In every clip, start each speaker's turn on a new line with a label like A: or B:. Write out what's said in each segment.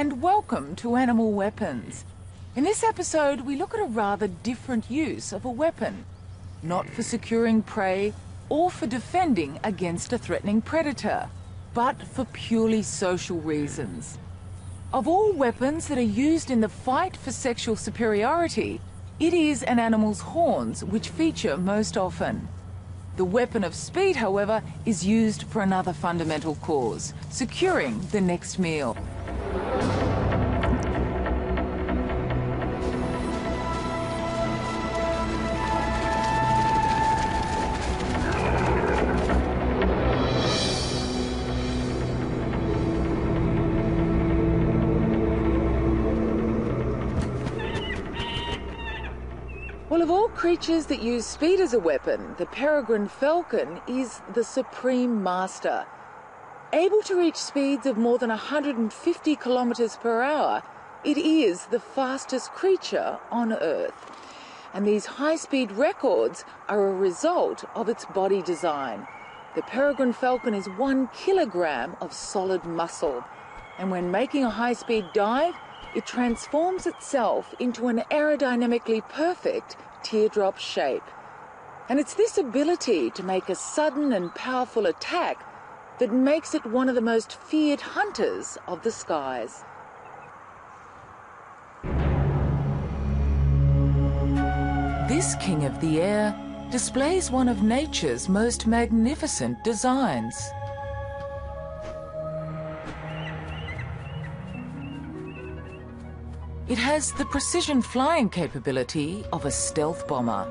A: and welcome to Animal Weapons. In this episode, we look at a rather different use of a weapon, not for securing prey or for defending against a threatening predator, but for purely social reasons. Of all weapons that are used in the fight for sexual superiority, it is an animal's horns which feature most often. The weapon of speed, however, is used for another fundamental cause, securing the next meal. Well, of all creatures that use speed as a weapon, the peregrine falcon is the supreme master. Able to reach speeds of more than 150 kilometers per hour, it is the fastest creature on Earth. And these high-speed records are a result of its body design. The peregrine falcon is 1 kilogram of solid muscle, and when making a high-speed dive, it transforms itself into an aerodynamically perfect teardrop shape. And it's this ability to make a sudden and powerful attack that makes it one of the most feared hunters of the skies. This king of the air displays one of nature's most magnificent designs. It has the precision flying capability of a stealth bomber,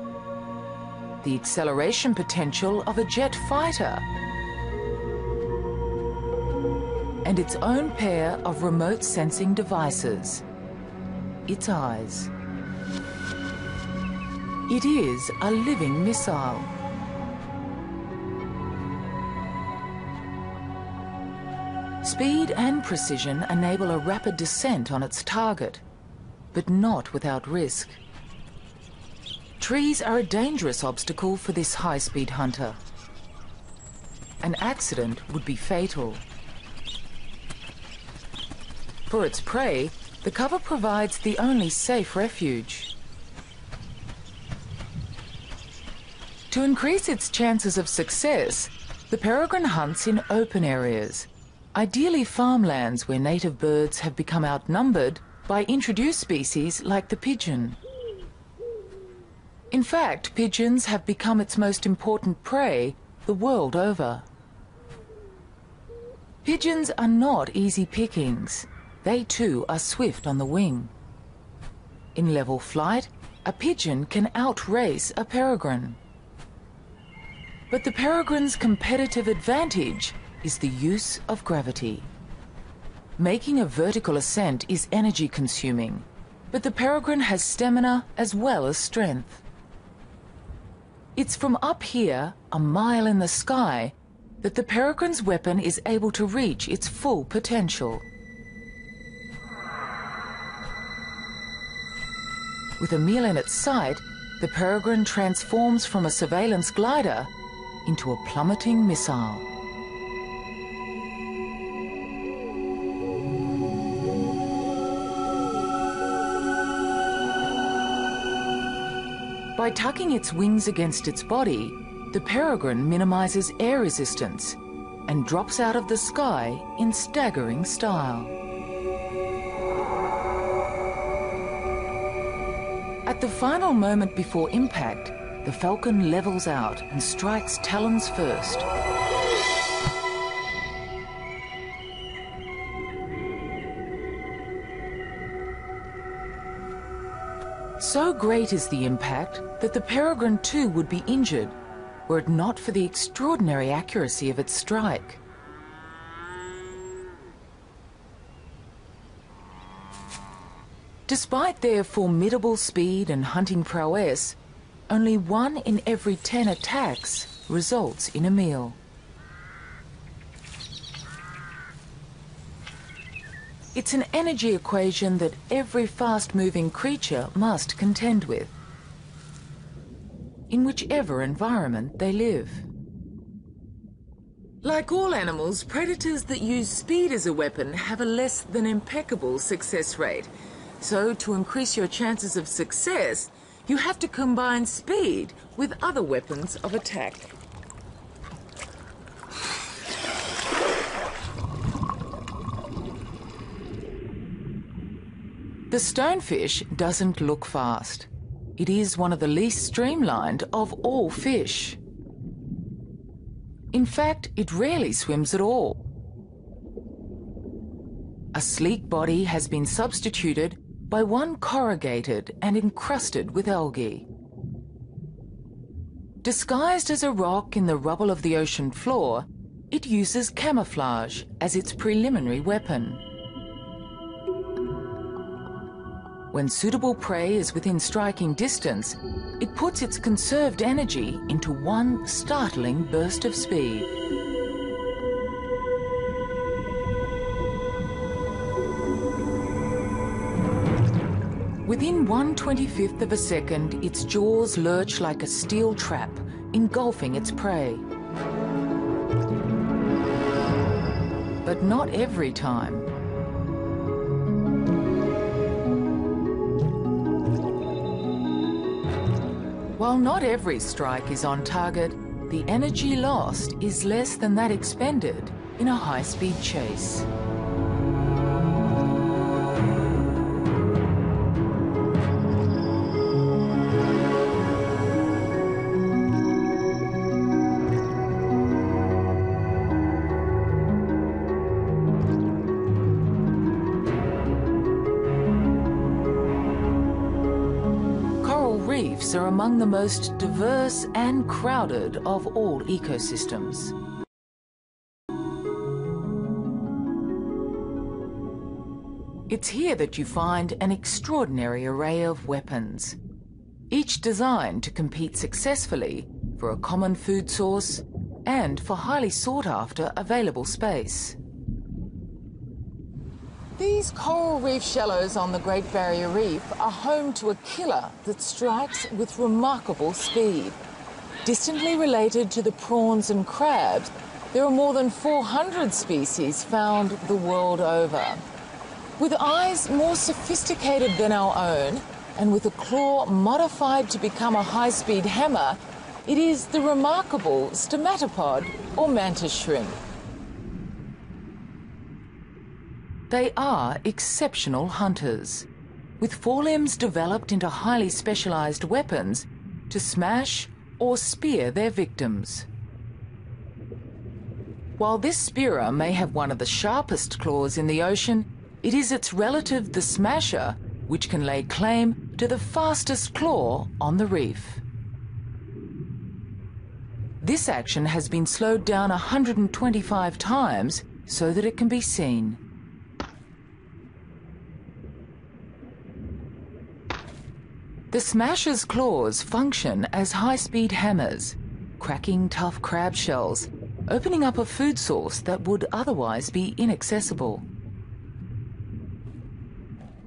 A: the acceleration potential of a jet fighter, and its own pair of remote sensing devices, its eyes. It is a living missile. Speed and precision enable a rapid descent on its target, but not without risk. Trees are a dangerous obstacle for this high-speed hunter. An accident would be fatal. For its prey, the cover provides the only safe refuge. To increase its chances of success, the peregrine hunts in open areas, ideally farmlands where native birds have become outnumbered by introduced species like the pigeon. In fact, pigeons have become its most important prey the world over. Pigeons are not easy pickings. They too are swift on the wing. In level flight, a pigeon can outrace a peregrine. But the peregrine's competitive advantage is the use of gravity. Making a vertical ascent is energy-consuming, but the peregrine has stamina as well as strength. It's from up here, a mile in the sky, that the peregrine's weapon is able to reach its full potential. With a meal in its sight, the peregrine transforms from a surveillance glider into a plummeting missile. By tucking its wings against its body, the peregrine minimizes air resistance and drops out of the sky in staggering style. At the final moment before impact, the falcon levels out and strikes talons first. So great is the impact that the peregrine too would be injured were it not for the extraordinary accuracy of its strike. Despite their formidable speed and hunting prowess, only 1 in every 10 attacks results in a meal. It's an energy equation that every fast-moving creature must contend with, in whichever environment they live. Like all animals, predators that use speed as a weapon have a less than impeccable success rate. So, to increase your chances of success, you have to combine speed with other weapons of attack. The stonefish doesn't look fast. It is one of the least streamlined of all fish. In fact, it rarely swims at all. A sleek body has been substituted by one corrugated and encrusted with algae. Disguised as a rock in the rubble of the ocean floor, it uses camouflage as its preliminary weapon. When suitable prey is within striking distance, it puts its conserved energy into one startling burst of speed. Within 1/25th of a second, its jaws lurch like a steel trap, engulfing its prey. But not every time. While not every strike is on target, the energy lost is less than that expended in a high-speed chase. Reefs are among the most diverse and crowded of all ecosystems. It's here that you find an extraordinary array of weapons, each designed to compete successfully for a common food source and for highly sought-after available space. These coral reef shallows on the Great Barrier Reef are home to a killer that strikes with remarkable speed. Distantly related to the prawns and crabs, there are more than 400 species found the world over. With eyes more sophisticated than our own, and with a claw modified to become a high-speed hammer, it is the remarkable stomatopod or mantis shrimp. They are exceptional hunters, with forelimbs developed into highly specialized weapons to smash or spear their victims. While this spearer may have one of the sharpest claws in the ocean, it is its relative, the smasher, which can lay claim to the fastest claw on the reef. This action has been slowed down 125 times so that it can be seen. The smasher's claws function as high-speed hammers, cracking tough crab shells, opening up a food source that would otherwise be inaccessible.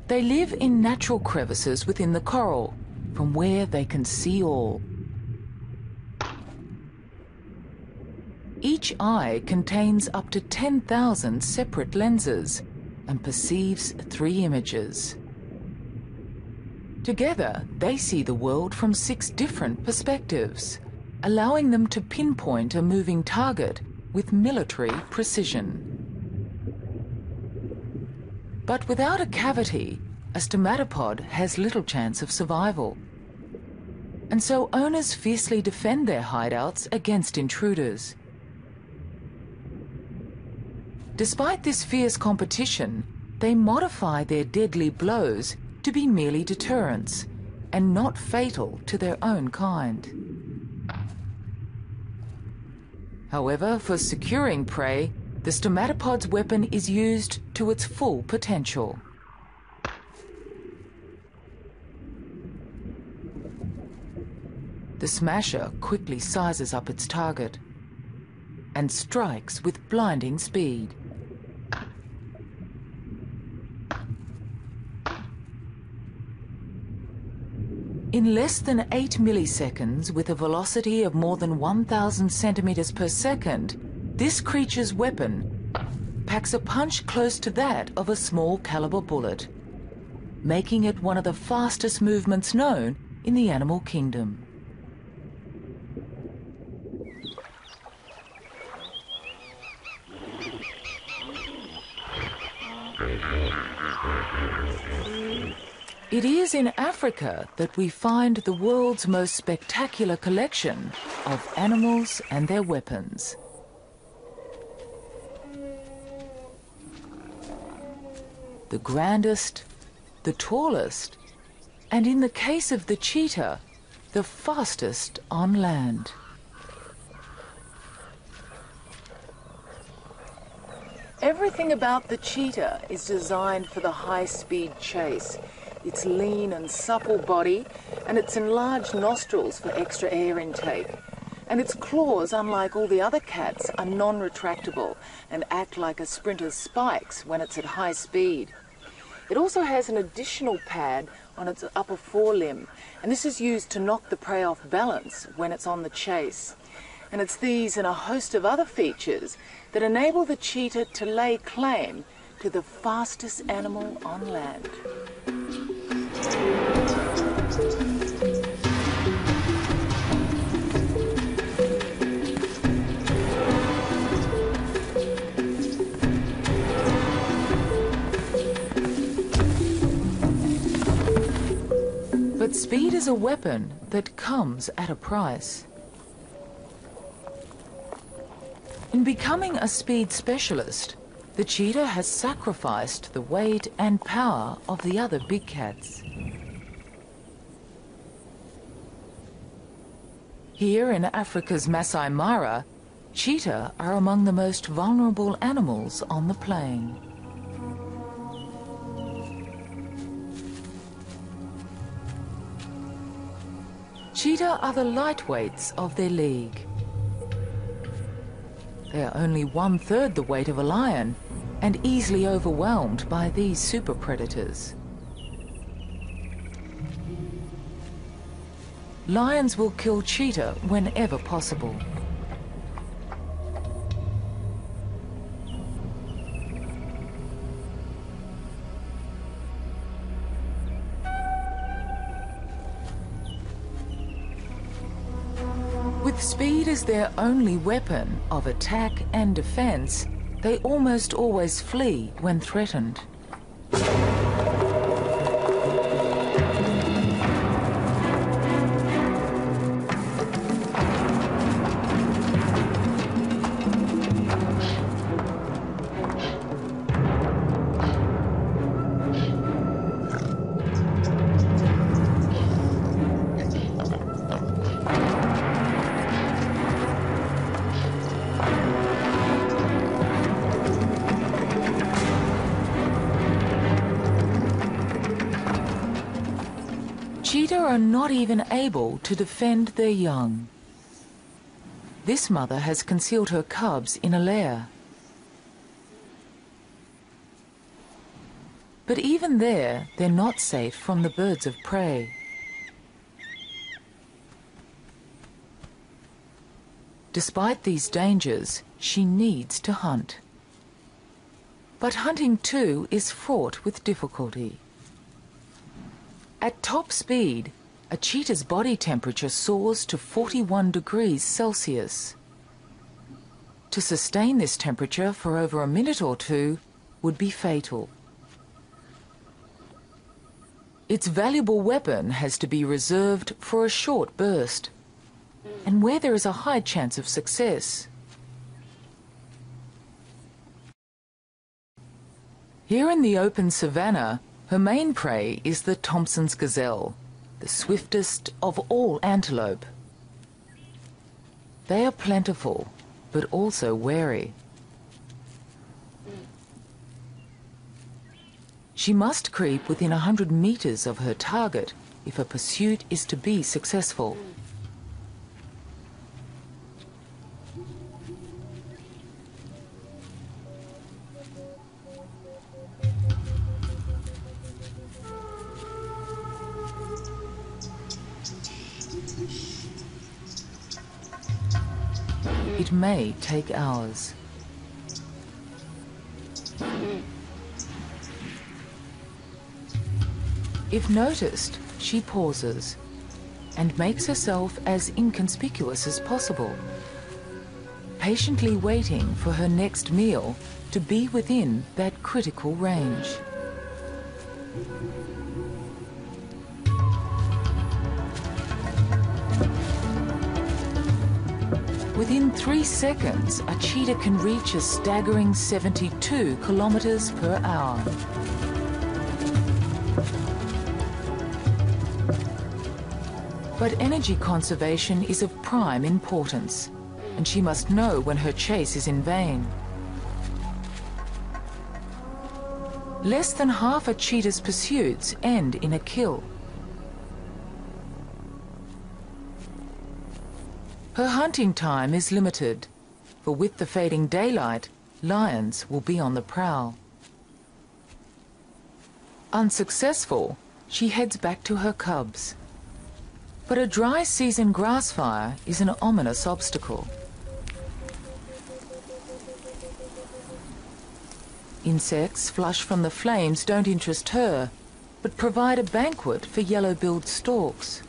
A: They live in natural crevices within the coral, from where they can see all. Each eye contains up to 10,000 separate lenses and perceives 3 images. Together, they see the world from 6 different perspectives, allowing them to pinpoint a moving target with military precision. But without a cavity, a stomatopod has little chance of survival. And so owners fiercely defend their hideouts against intruders. Despite this fierce competition, they modify their deadly blows to be merely deterrents and not fatal to their own kind. However, for securing prey, the stomatopod's weapon is used to its full potential. The smasher quickly sizes up its target and strikes with blinding speed. In less than 8 milliseconds, with a velocity of more than 1,000 centimeters per second, This creature's weapon packs a punch close to that of a small caliber bullet, making it one of the fastest movements known in the animal kingdom. It is in Africa that we find the world's most spectacular collection of animals and their weapons. The grandest, the tallest, and in the case of the cheetah, the fastest on land. Everything about the cheetah is designed for the high-speed chase. Its lean and supple body and its enlarged nostrils for extra air intake. And its claws, unlike all the other cats, are non-retractable and act like a sprinter's spikes when it's at high speed. It also has an additional pad on its upper forelimb, and this is used to knock the prey off balance when it's on the chase. And it's these and a host of other features that enable the cheetah to lay claim to the fastest animal on land. But speed is a weapon that comes at a price. In becoming a speed specialist, the cheetah has sacrificed the weight and power of the other big cats. Here in Africa's Masai Mara, cheetah are among the most vulnerable animals on the plain. Cheetah are the lightweights of their league. They are only 1/3 the weight of a lion and easily overwhelmed by these super predators. Lions will kill cheetah whenever possible. With speed as their only weapon of attack and defense, they almost always flee when threatened. Cheetah are not even able to defend their young. This mother has concealed her cubs in a lair. But even there, they're not safe from the birds of prey. Despite these dangers, she needs to hunt. But hunting too is fraught with difficulty. At top speed, a cheetah's body temperature soars to 41 degrees Celsius. To sustain this temperature for over a minute or two would be fatal. Its valuable weapon has to be reserved for a short burst, and where there is a high chance of success. Here in the open savanna, her main prey is the Thompson's gazelle, the swiftest of all antelope. They are plentiful, but also wary. She must creep within 100 meters of her target if a pursuit is to be successful. It it may take hours. If noticed, she pauses and makes herself as inconspicuous as possible, patiently waiting for her next meal to be within that critical range. Within 3 seconds, a cheetah can reach a staggering 72 kilometers per hour. But energy conservation is of prime importance, and she must know when her chase is in vain. Less than half a cheetah's pursuits end in a kill. Her hunting time is limited, for with the fading daylight, lions will be on the prowl. Unsuccessful, she heads back to her cubs. But a dry season grass fire is an ominous obstacle. Insects flush from the flames don't interest her, but provide a banquet for yellow-billed storks.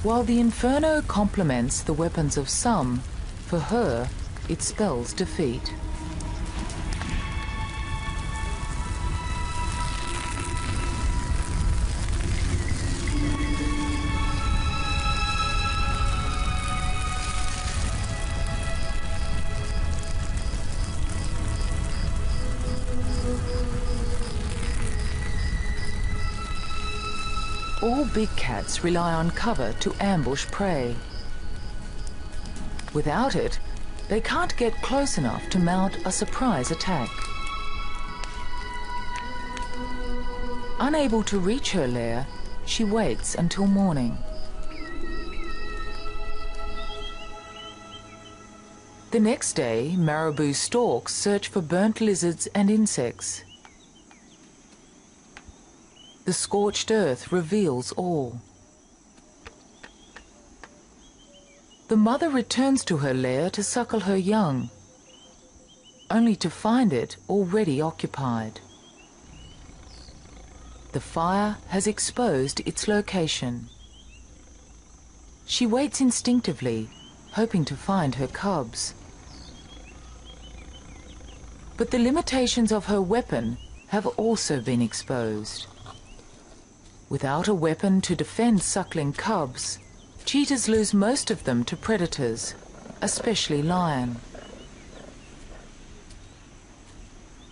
A: While the inferno complements the weapons of some, for her, it spells defeat. All big cats rely on cover to ambush prey. Without it, they can't get close enough to mount a surprise attack. Unable to reach her lair, she waits until morning. The next day, marabou storks search for burnt lizards and insects. The scorched earth reveals all. The mother returns to her lair to suckle her young, only to find it already occupied. The fire has exposed its location. She waits instinctively, hoping to find her cubs. But the limitations of her weapon have also been exposed. Without a weapon to defend suckling cubs, cheetahs lose most of them to predators, especially lion.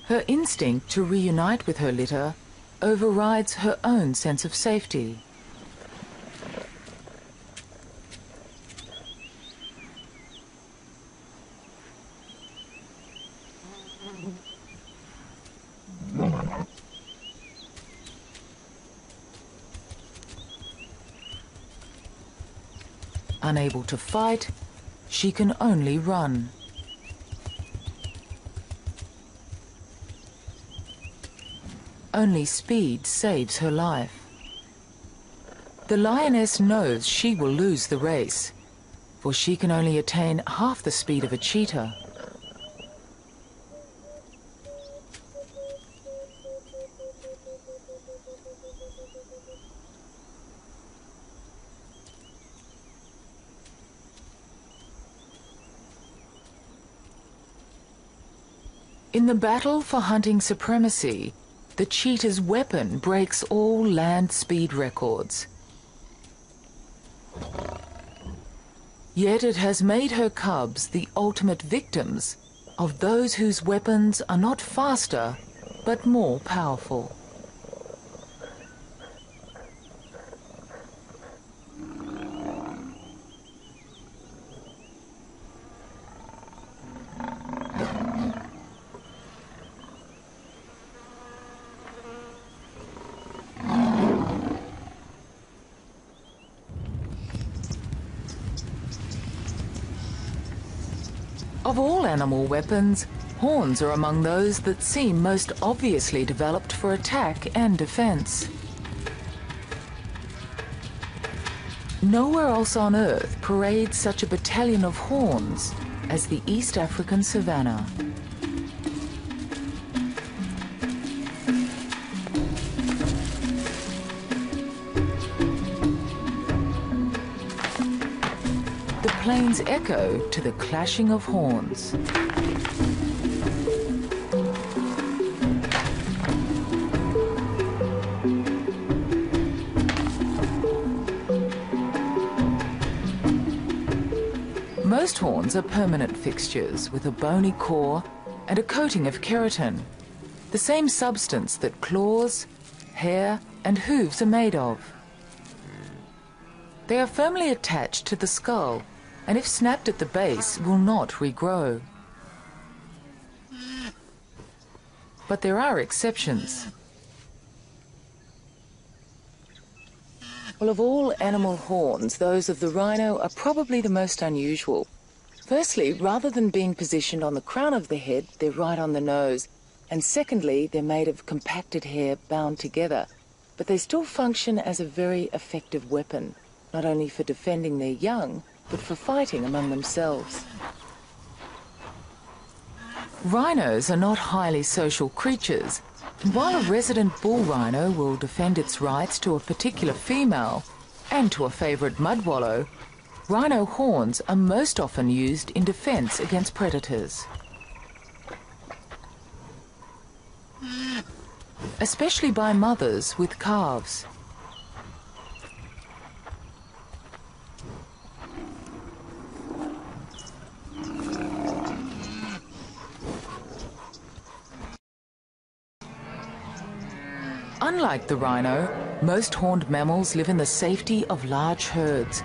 A: Her instinct to reunite with her litter overrides her own sense of safety. Unable to fight, she can only run. Only speed saves her life. The lioness knows she will lose the race, for she can only attain half the speed of a cheetah. In the battle for hunting supremacy, the cheetah's weapon breaks all land speed records. Yet it has made her cubs the ultimate victims of those whose weapons are not faster, but more powerful. Of all animal weapons, Horns are among those that seem most obviously developed for attack and defense. Nowhere else on Earth parades such a battalion of horns as the East African savanna. The plains echo to the clashing of horns. Most horns are permanent fixtures with a bony core and a coating of keratin, the same substance that claws, hair and hooves are made of. They are firmly attached to the skull and if snapped at the base will not regrow. But there are exceptions. Well, of all animal horns, those of the rhino are probably the most unusual. Firstly, rather than being positioned on the crown of the head, they're right on the nose. And secondly, they're made of compacted hair bound together. But they still function as a very effective weapon, not only for defending their young, but for fighting among themselves. Rhinos are not highly social creatures. And while a resident bull rhino will defend its rights to a particular female and to a favourite mud wallow, rhino horns are most often used in defence against predators. Especially by mothers with calves. Unlike the rhino, most horned mammals live in the safety of large herds.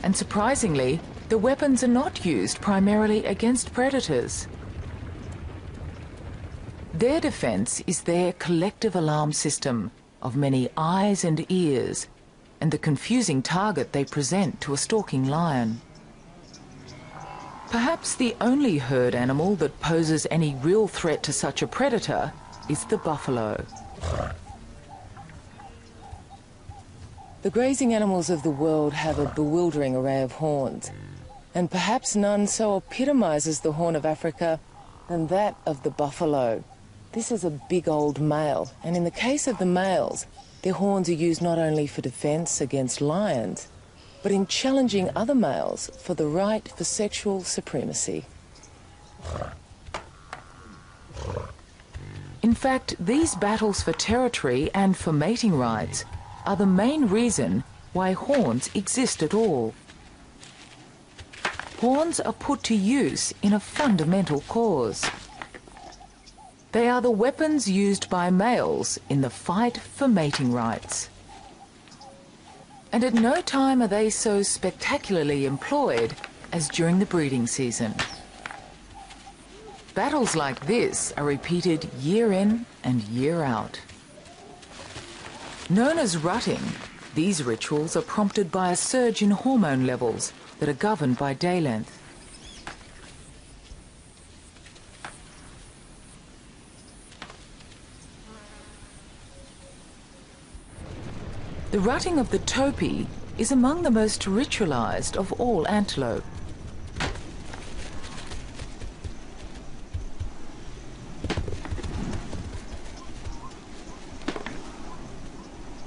A: And surprisingly, the weapons are not used primarily against predators. Their defense is their collective alarm system of many eyes and ears, and the confusing target they present to a stalking lion. Perhaps the only herd animal that poses any real threat to such a predator is the buffalo. The grazing animals of the world have a bewildering array of horns, and perhaps none so epitomizes the horn of Africa than that of the buffalo. This is a big old male, and in the case of the males, their horns are used not only for defense against lions, but in challenging other males for the right for sexual supremacy. In fact, these battles for territory and for mating rights are the main reason why horns exist at all. Horns are put to use in a fundamental cause. They are the weapons used by males in the fight for mating rights. And at no time are they so spectacularly employed as during the breeding season. Battles like this are repeated year in and year out. Known as rutting, these rituals are prompted by a surge in hormone levels that are governed by day length. The rutting of the topi is among the most ritualized of all antelope.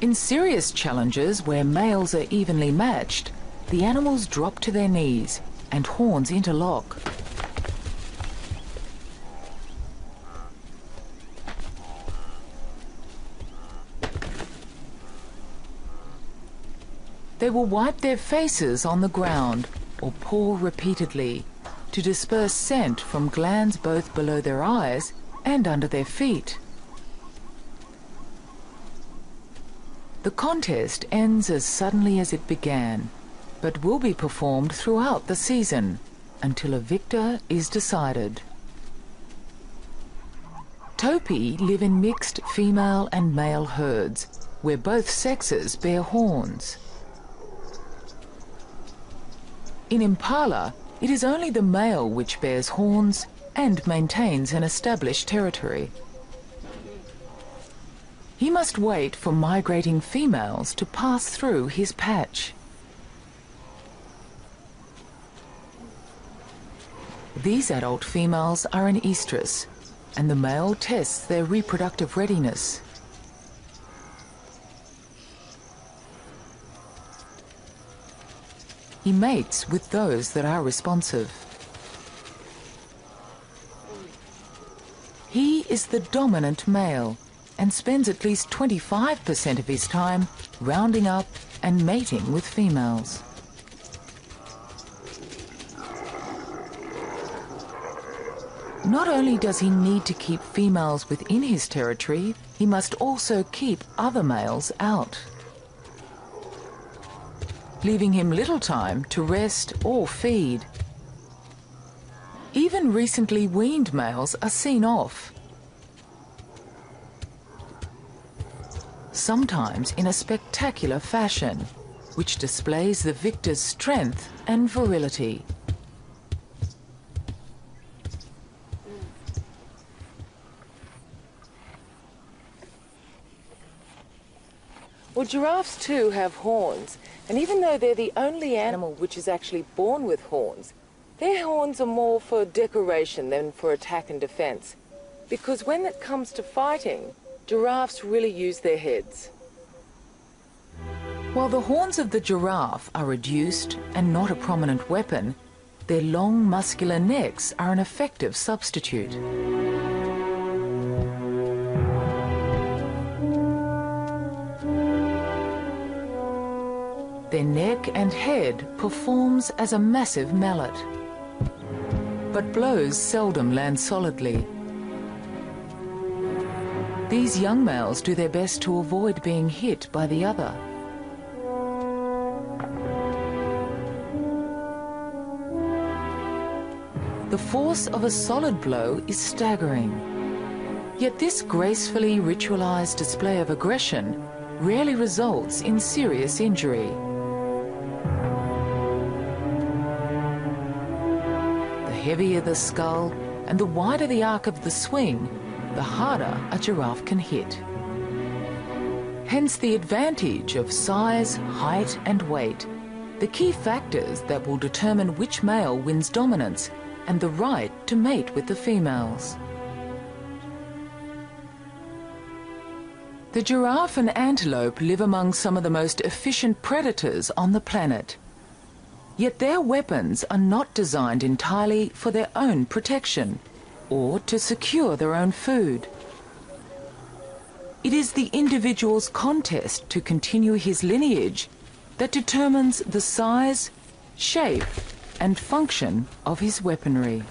A: In serious challenges where males are evenly matched, the animals drop to their knees and horns interlock. They will wipe their faces on the ground or paw repeatedly to disperse scent from glands both below their eyes and under their feet. The contest ends as suddenly as it began, but will be performed throughout the season until a victor is decided. Topi live in mixed female and male herds, where both sexes bear horns. In impala, it is only the male which bears horns, and maintains an established territory. He must wait for migrating females to pass through his patch. These adult females are in estrus, and the male tests their reproductive readiness. He mates with those that are responsive. He is the dominant male and spends at least 25% of his time rounding up and mating with females. Not only does he need to keep females within his territory, he must also keep other males out, leaving him little time to rest or feed. Even recently weaned males are seen off, sometimes in a spectacular fashion, which displays the victor's strength and virility. Well, giraffes too have horns, and even though they're the only animal which is actually born with horns, their horns are more for decoration than for attack and defense, because when it comes to fighting, giraffes really use their heads. While the horns of the giraffe are reduced and not a prominent weapon, their long muscular necks are an effective substitute. Their neck and head performs as a massive mallet, but blows seldom land solidly. These young males do their best to avoid being hit by the other. The force of a solid blow is staggering. Yet this gracefully ritualized display of aggression rarely results in serious injury. The heavier the skull and the wider the arc of the swing, the harder a giraffe can hit. Hence the advantage of size, height and weight, the key factors that will determine which male wins dominance and the right to mate with the females. The giraffe and antelope live among some of the most efficient predators on the planet. Yet their weapons are not designed entirely for their own protection or to secure their own food. It is the individual's contest to continue his lineage that determines the size, shape, and function of his weaponry.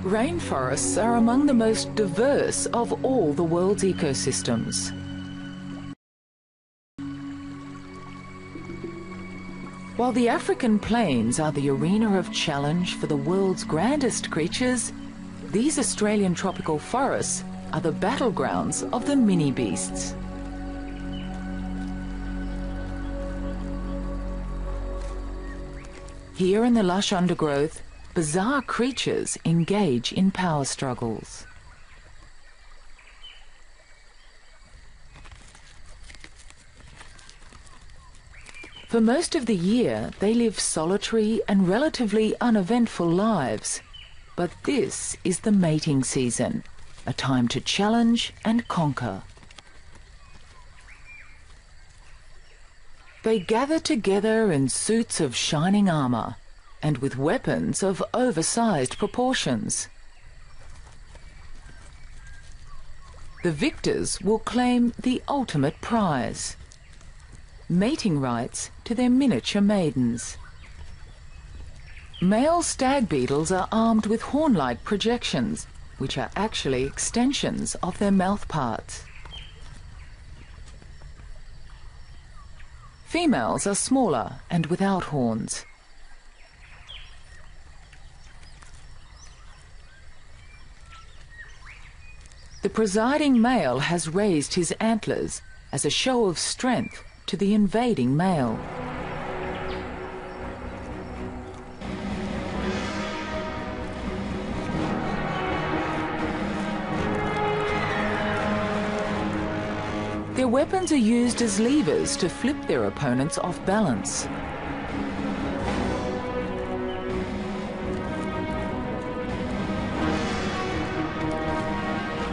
A: Rainforests are among the most diverse of all the world's ecosystems. While the African plains are the arena of challenge for the world's grandest creatures, these Australian tropical forests are the battlegrounds of the mini-beasts. Here in the lush undergrowth, bizarre creatures engage in power struggles. For most of the year, they live solitary and relatively uneventful lives. But this is the mating season, a time to challenge and conquer. They gather together in suits of shining armor and with weapons of oversized proportions. The victors will claim the ultimate prize: mating rights to their miniature maidens. Male stag beetles are armed with horn-like projections, which are actually extensions of their mouth parts. Females are smaller and without horns. the presiding male has raised his antlers as a show of strength to the invading male. Their weapons are used as levers to flip their opponents off balance.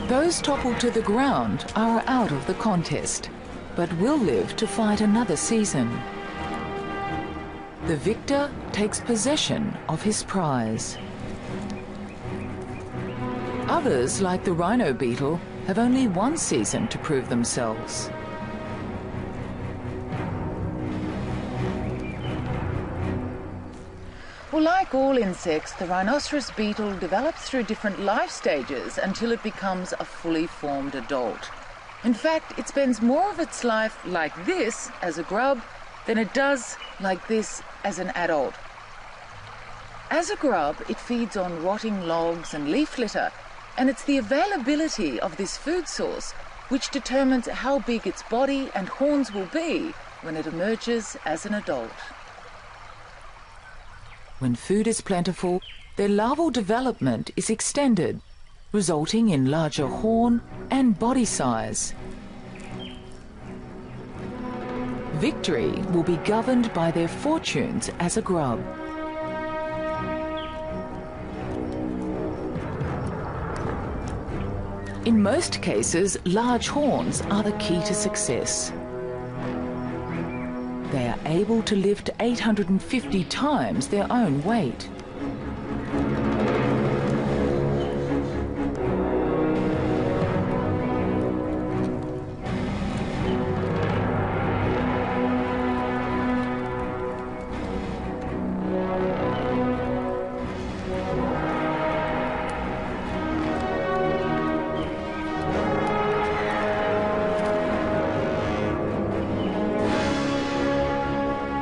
A: Those toppled to the ground are out of the contest, but will live to fight another season. The victor takes possession of his prize. Others, like the rhino beetle, have only one season to prove themselves. Well, like all insects, the rhinoceros beetle develops through different life stages until it becomes a fully formed adult. In fact, it spends more of its life like this as a grub than it does like this as an adult. As a grub, it feeds on rotting logs and leaf litter, and it's the availability of this food source which determines how big its body and horns will be when it emerges as an adult. When food is plentiful, their larval development is extended, resulting in larger horn and body size. Victory will be governed by their fortunes as a grub. In most cases, large horns are the key to success. They are able to lift 850 times their own weight.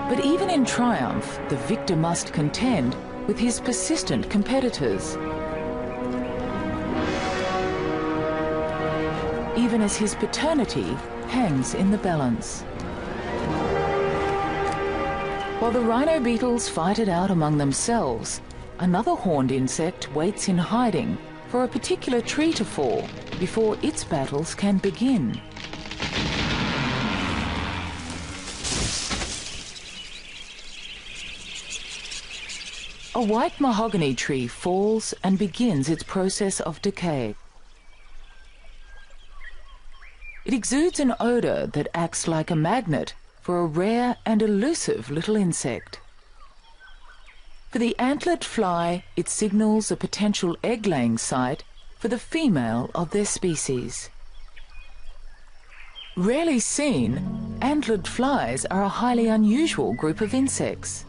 A: But even in triumph, the victor must contend with his persistent competitors. Even as his paternity hangs in the balance. While the rhino beetles fight it out among themselves, another horned insect waits in hiding for a particular tree to fall before its battles can begin. A white mahogany tree falls and begins its process of decay. It exudes an odor that acts like a magnet for a rare and elusive little insect. For the antlered fly, it signals a potential egg-laying site for the female of their species. Rarely seen, antlered flies are a highly unusual group of insects.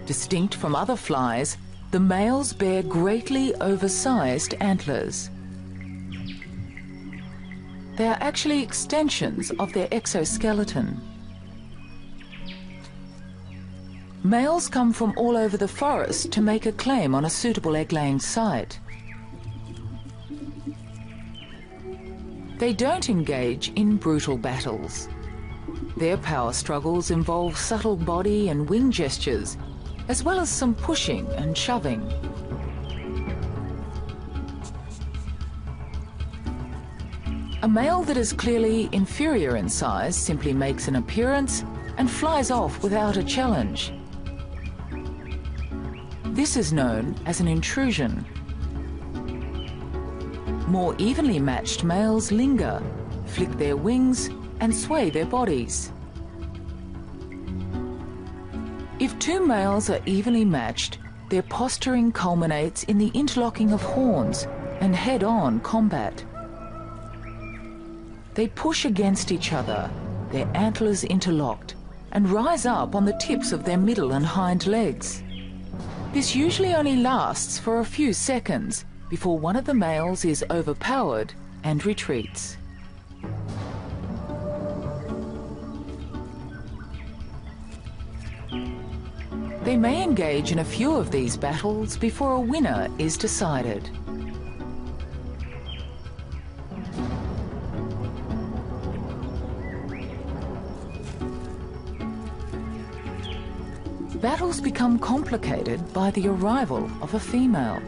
A: Distinct from other flies, the males bear greatly oversized antlers. They are actually extensions of their exoskeleton. Males come from all over the forest to make a claim on a suitable egg-laying site. They don't engage in brutal battles. Their power struggles involve subtle body and wing gestures, as well as some pushing and shoving. A male that is clearly inferior in size simply makes an appearance and flies off without a challenge. This is known as an intrusion. More evenly matched males linger, flick their wings, and sway their bodies. If two males are evenly matched, their posturing culminates in the interlocking of horns and head-on combat. They push against each other, their antlers interlocked, and rise up on the tips of their middle and hind legs. This usually only lasts for a few seconds before one of the males is overpowered and retreats. They may engage in a few of these battles before a winner is decided. Battles become complicated by the arrival of a female.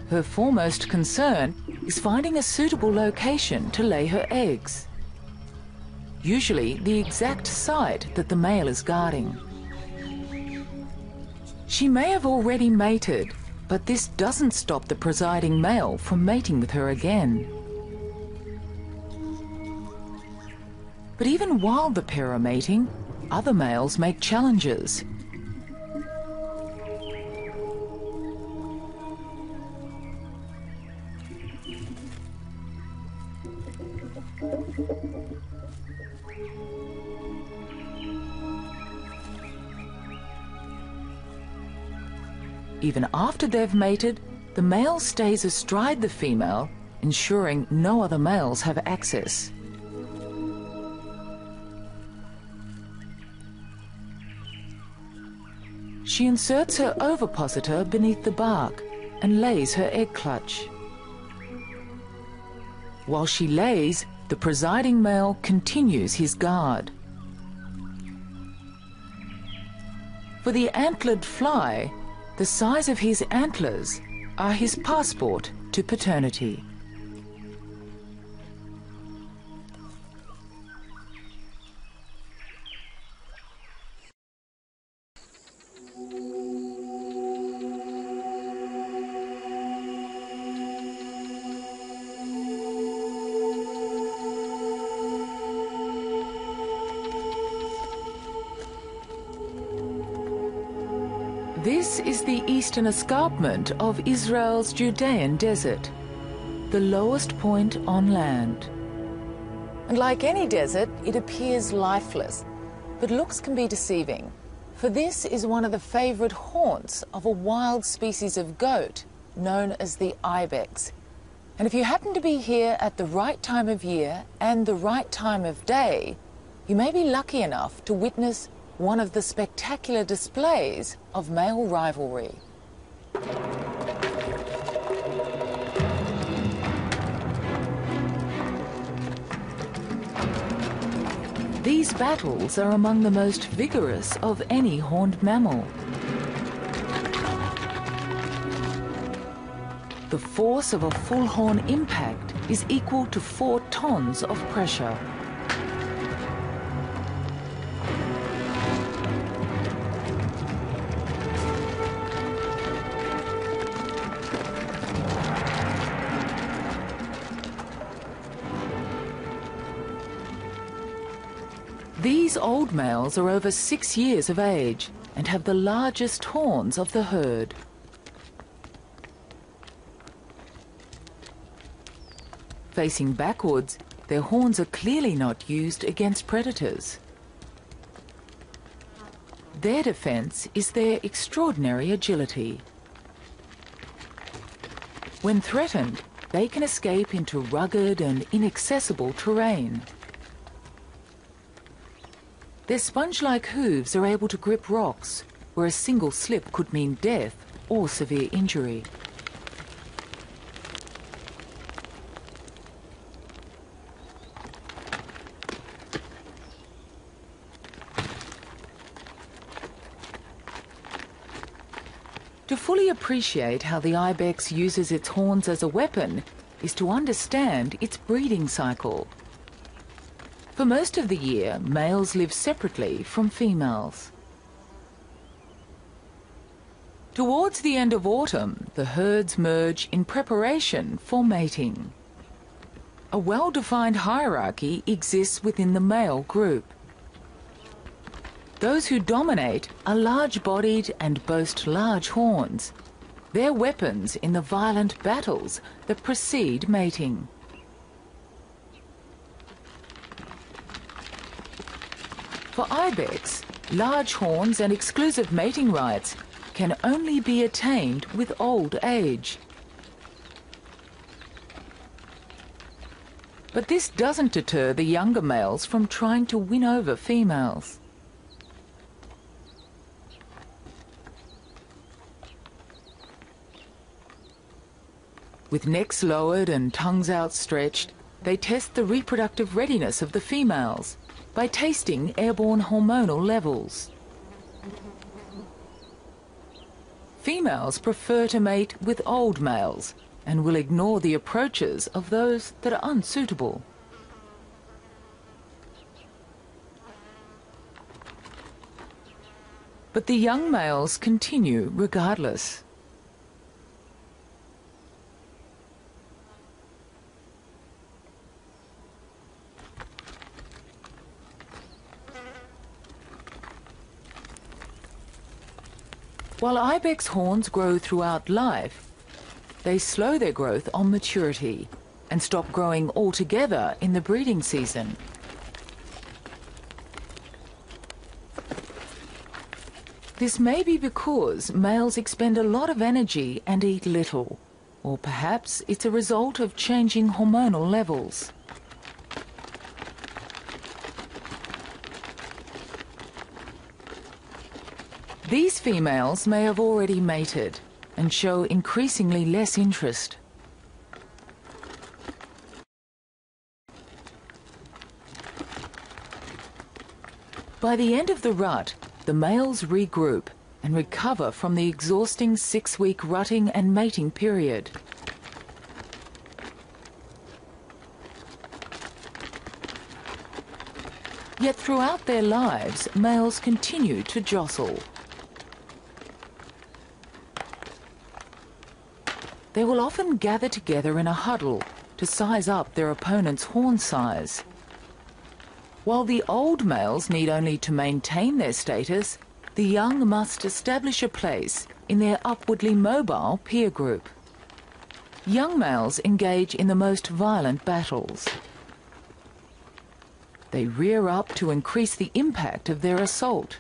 A: Her foremost concern is finding a suitable location to lay her eggs, usually the exact site that the male is guarding. She may have already mated, but this doesn't stop the presiding male from mating with her again. But even while the pair are mating, other males make challenges. Even after they've mated, the male stays astride the female, ensuring no other males have access. She inserts her ovipositor beneath the bark and lays her egg clutch. While she lays, the presiding male continues his guard. For the antlered fly, the size of his antlers are his passport to paternity. This is the eastern escarpment of Israel's Judean desert, the lowest point on land. And like any desert, it appears lifeless, but looks can be deceiving, for this is one of the favourite haunts of a wild species of goat known as the ibex. And if you happen to be here at the right time of year and the right time of day, you may be lucky enough to witness one of the spectacular displays of male rivalry. These battles are among the most vigorous of any horned mammal. The force of a full horn impact is equal to 4 tons of pressure. These old males are over 6 years of age and have the largest horns of the herd. Facing backwards, their horns are clearly not used against predators. Their defense is their extraordinary agility. When threatened, they can escape into rugged and inaccessible terrain. Their sponge-like hooves are able to grip rocks, where a single slip could mean death or severe injury. To fully appreciate how the ibex uses its horns as a weapon is to understand its breeding cycle. For most of the year, males live separately from females. Towards the end of autumn, the herds merge in preparation for mating. A well-defined hierarchy exists within the male group. Those who dominate are large-bodied and boast large horns. They're weapons in the violent battles that precede mating. For ibex, large horns and exclusive mating rights can only be attained with old age. But this doesn't deter the younger males from trying to win over females. With necks lowered and tongues outstretched, they test the reproductive readiness of the females by tasting airborne hormonal levels. Females prefer to mate with old males and will ignore the approaches of those that are unsuitable. But the young males continue regardless. While ibex horns grow throughout life, they slow their growth on maturity and stop growing altogether in the breeding season. This may be because males expend a lot of energy and eat little, or perhaps it's a result of changing hormonal levels. These females may have already mated and show increasingly less interest. By the end of the rut, the males regroup and recover from the exhausting 6-week rutting and mating period. Yet throughout their lives, males continue to jostle. They will often gather together in a huddle to size up their opponent's horn size. While the old males need only to maintain their status, the young must establish a place in their upwardly mobile peer group. Young males engage in the most violent battles. They rear up to increase the impact of their assault.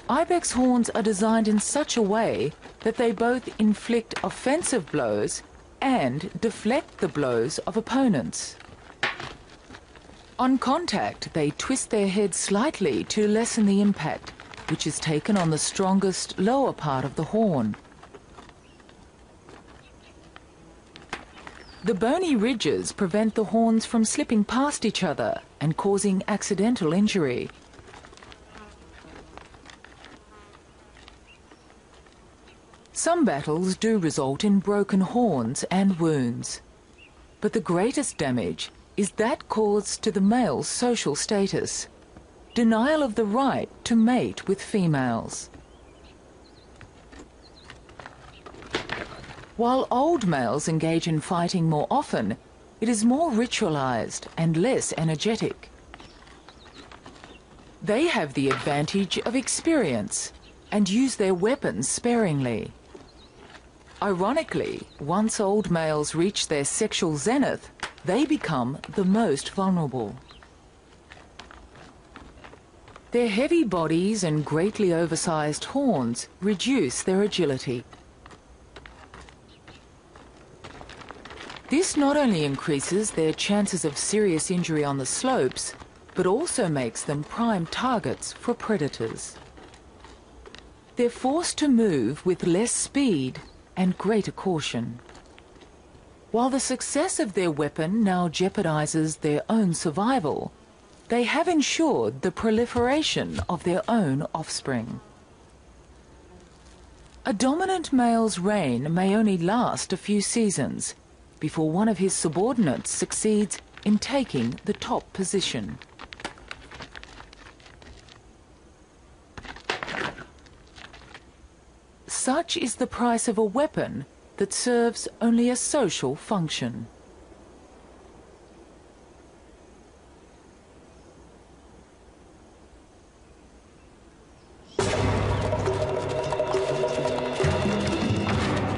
A: Ibex horns are designed in such a way that they both inflict offensive blows and deflect the blows of opponents. On contact, they twist their heads slightly to lessen the impact, which is taken on the strongest lower part of the horn. The bony ridges prevent the horns from slipping past each other and causing accidental injury. Some battles do result in broken horns and wounds, but the greatest damage is that caused to the male's social status, denial of the right to mate with females. While old males engage in fighting more often, it is more ritualized and less energetic. They have the advantage of experience and use their weapons sparingly. Ironically, once old males reach their sexual zenith, they become the most vulnerable. Their heavy bodies and greatly oversized horns reduce their agility. This not only increases their chances of serious injury on the slopes, but also makes them prime targets for predators. They're forced to move with less speed and greater caution. While the success of their weapon now jeopardizes their own survival, they have ensured the proliferation of their own offspring. A dominant male's reign may only last a few seasons before one of his subordinates succeeds in taking the top position. Such is the price of a weapon that serves only a social function.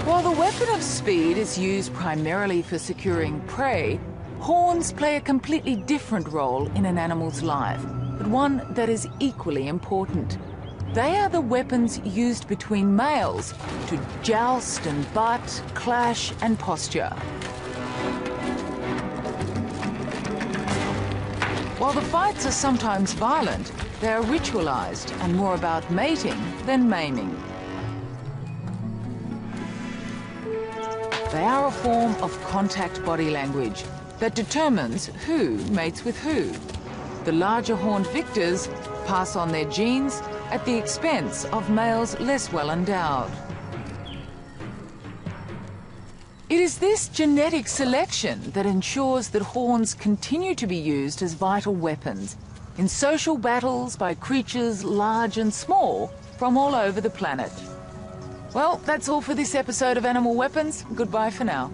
A: While the weapon of speed is used primarily for securing prey, horns play a completely different role in an animal's life, but one that is equally important. They are the weapons used between males to joust and butt, clash and posture. While the fights are sometimes violent, they are ritualized and more about mating than maiming. They are a form of contact body language that determines who mates with who. The larger horned victors pass on their genes at the expense of males less well endowed. It is this genetic selection that ensures that horns continue to be used as vital weapons in social battles by creatures large and small from all over the planet. Well, that's all for this episode of Animal Weapons. Goodbye for now.